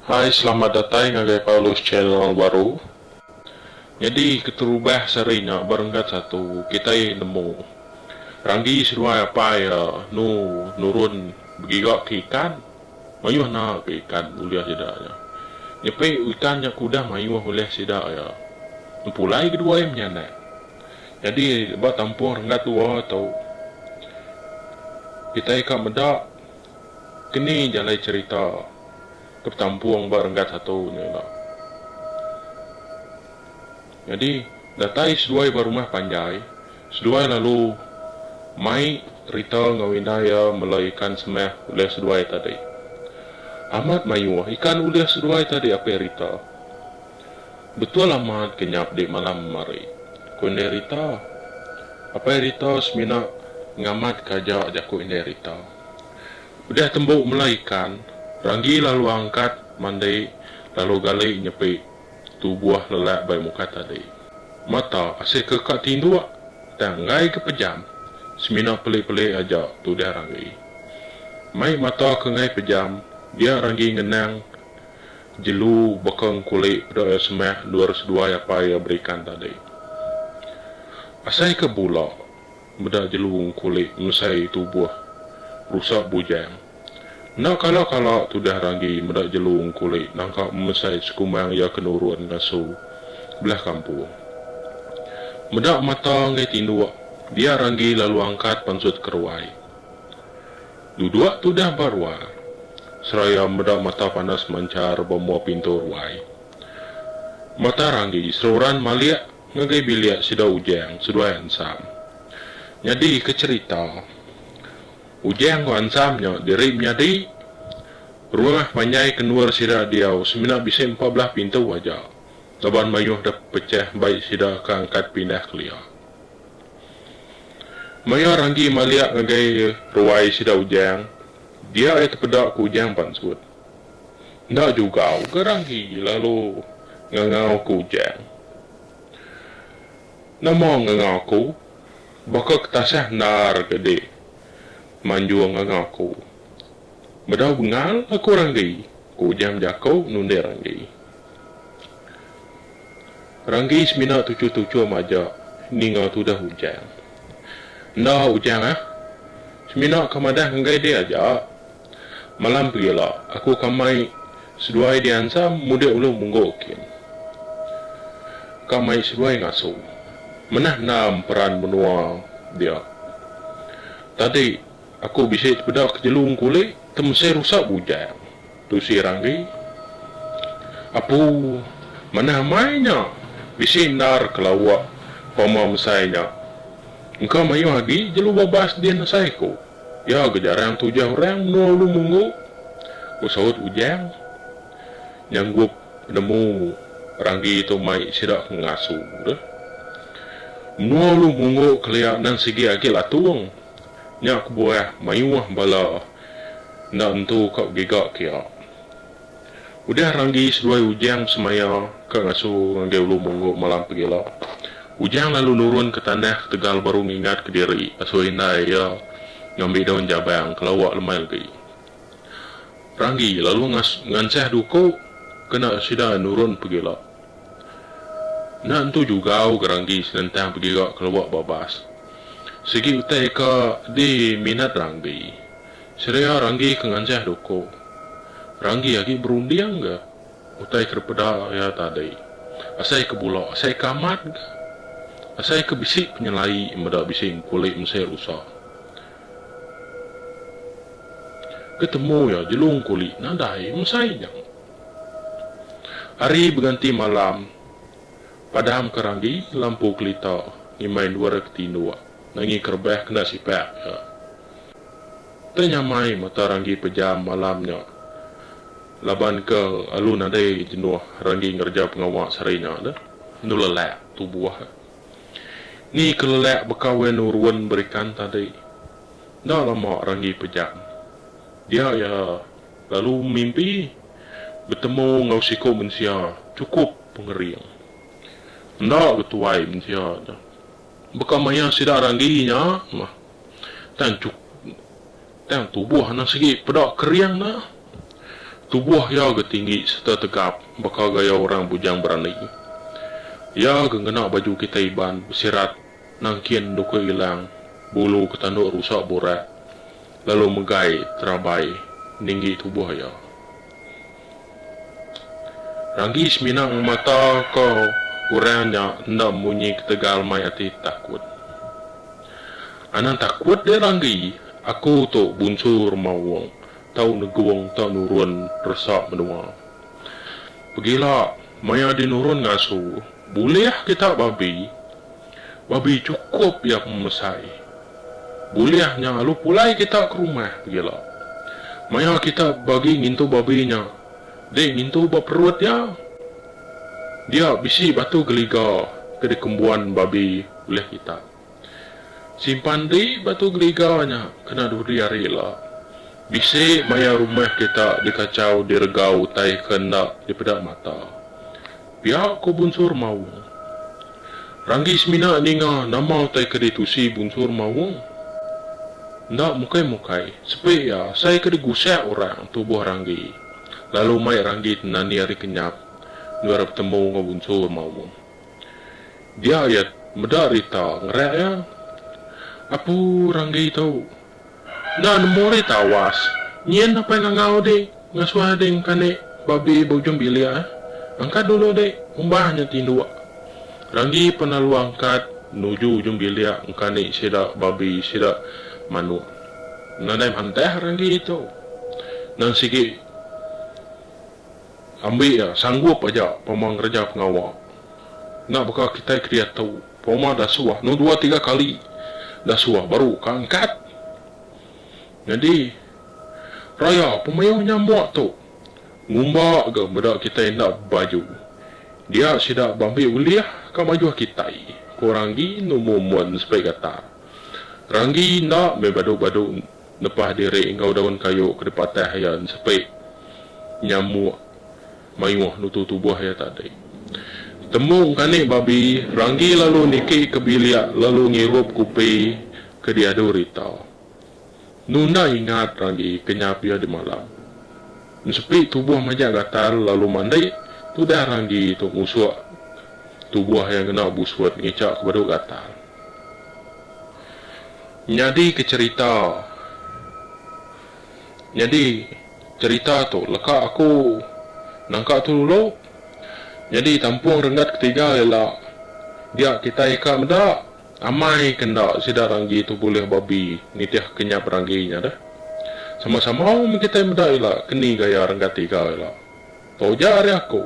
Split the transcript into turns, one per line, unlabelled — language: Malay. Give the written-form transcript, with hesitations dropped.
Hai, selamat datang ngagai Paulus channel baru. Jadi keterubah serinya berenggat satu kita nemu ranggi seruai apa ya nurun begigak ke ikan mayuh na ke ikan uliah sidaknya nyepe ikan yang kuda mayuh oleh sidak ya pulai kedua yang nyana. Jadi buat tampung renggat tua atau kita ikan medak kini jalai cerita ketampung berenggat satu ni lah. Jadi datai seduai berumah panjai, seduai lalu mai rita ngawinaya melai ikan semeh oleh seduai tadi. Amat mayu ikan oleh seduai tadi apa rita. Betul amat kenyap di malam mari. Kunde rita, apa rita semina ngamat kaja jaku inde rita. Udah tembuk melaikan. Ranggi lalu angkat mandai lalu galai nyepi tu buah lelak bai muka tadi. Mata asyik kekak tindua tanggai ke pejam. Semina peli-peli aja tu dia Ranggi. Mai mata ke ngai pejam dia Ranggi ngenang jelu bekang kulit pada semeh 202 apa ya berikan tadi. Asai ke bula beda jelu kulit mesai tu buah rusak bujang. Nak kalau tu dah Ranggi medak jelung kulit nangkap mesai sekumang ya kenurun ngasu belah kampung. Medak mata ngai tindua dia Ranggi lalu angkat pansut keruai. Duduk tu dah barwa. Seraya medak mata panas mancar bemo pintu ruai. Mata Ranggi seruran maliak ngagai biliak sida ujang seduai ansam. Jadi ke cerita ujang ko ansamnya diripnya di rumah panjai kenuar sida diau semina bisa 14 pintu wajah. Laban mayuh dah pecah baik sida keangkat pindah kelia. Mayuh Ranggi maliak ngagai ruai sida ujang. Dia itu pedak ku ujang pansut. Ndak juga ke Ranggi lalu ngangau ku ujang. Nama ngangau ku bakal ketasah nar gede. Manjuang aku. Bedau bengal aku Ranggi. Ku jam jakau nunde Ranggi. Ranggi semina tucu-tucu maja. Ninga tu dah hujang. Ndah hujang semina kamadah ngai dia aja. Malam pergilah. Aku kamai seduai diansa muda ulu munggokin. Kamai seduai ngasu. Menah nam peran benua dia. Tadi aku bisa bedak kejelung kulit, temesai rusak bujang. Tu si Ranggi. Apu mana mainnya? Bisa nar kelawak pama mesainya. Engkau mayu lagi jelu babas dia nasaiku. Ya gejarang tujuh orang nolu munggu. Usaut ujang. Nyanggup nemu Ranggi itu mai sidak ngasuh. Nolu munggu kelihatan segi agil atuang. Nyak buah mayuah bala nak entu kau gigak kia. Udah Ranggi seduai ujang semaya ke ngasu ngai ulu munggu malam pergilah. Ujang lalu nurun ke tanah Tegal baru mengingat ke diri asu indai ya ngambil daun jabang kelawak lemai lagi. Ranggi lalu ngansah duko kena sida nurun pergilah. Nak entu juga ke Ranggi senentang pergigak kelawak babas. Segi utai ka di minat Ranggi. Seraya Ranggi kengancah doko. Ranggi lagi berundiang ga? Utai kerpeda ya tadi. Asai ke bulak, asai ke amat ga? Asai ke bisik penyelai medak bisik kulit mesir usah. Ketemu ya jelung kulit nadai mesainya. Hari berganti malam. Padam ke Ranggi lampu kelita ngimai dua ketindua. Nangi kerbeh kena sipak ya. Tanyamai mata Ranggi pejam malamnya. Laban ke alun adai jenuh Ranggi ngerja pengawak sarinya dah. Nulelak tu buah. Ni kelelak bekawan urun berikan tadi. Dah lama Ranggi pejam. Dia ya lalu mimpi bertemu ngau siko mensia cukup pengeriang. Ndak ketuai mensia dah. Beka maya sidak Rangginya mah tan tubuh anak segi pedak keriang na Tubuh ya ke tinggi serta tegap, bakal gaya orang bujang berani. Ya ke kena baju kita iban, bersirat, nangkin duku hilang, bulu ketanduk rusak borat, lalu megai, terabai, tinggi tubuh ya. Rangi seminang mata kau, urangnya hendak bunyi ketegal mai hati takut. Anan takut dia Ranggi, aku tu bunsur mawang, tau neguang tau nurun resak menua. Pergilah, maya dinurun ngasu, boleh kita babi cukup ya memesai. Bolehnya lalu pulai kita ke rumah, pergilah. Maya kita bagi ngintu babinya, dek ngintu baperut ya. Dia bisi batu geliga ke kembuan babi oleh kita. Simpan di batu geliganya kena duri rela. Bisi maya rumah kita dikacau, diregau, tai kena di pedak mata. Pihak ko bunsur mau. Ranggi semina ninga nama tai keditusi bunsur mau. Ndak mukai-mukai. Sepi ya, saya kedigusak orang tubuh Ranggi. Lalu mai Ranggi nani hari kenyap. Nuara bertemu dengan bunsur mau. Dia ayat medarita ngerak ya. Apa Ranggi tahu? Nah, nemori tawas. Nyen apa yang ngau dek? Ngasuh dek kane babi bojong bilia. Angkat dulu dek. Umbahnya tindu. Ranggi penalu angkat nuju ujung bilia. Angkane sida babi sida manu. Nanai hantah Ranggi itu. Nang sigi ambil ya, sanggup aja pemang kerja pengawal. Nak bakal kita kriat tahu. Pemang dah suah. 2-3 kali dah suah baru keangkat. Jadi raya pemayu nyambuk tu. Ngumbak ke bedak kita nak baju. Dia sidak bambi uliah ke maju kita. Ko Ranggi numumuan supaya kata. Ranggi nak bebadu-badu nepah diri engkau daun kayu ke depan tahayan supaya nyamuk mayuh nutu tubuh ya tadi. Temu kanik babi, Ranggi lalu niki ke bilik, lalu ngirup kupi ke dia durita. Nunda ingat Ranggi kenyap dia di malam. Sepi tubuh majak gatal lalu mandai, tu dah Ranggi tu musuh tubuh yang kena buswat ngicak kepada gatal. Jadi cerita tu leka aku nangkak tu dulu. Jadi tampung renggat ketiga ialah dia kita ikat mendak amai kendak sida Ranggi tu boleh babi nitiah kenyap Rangginya dah. Sama-sama kita mendak ialah keni gaya renggat tiga ialah. Tau jari aku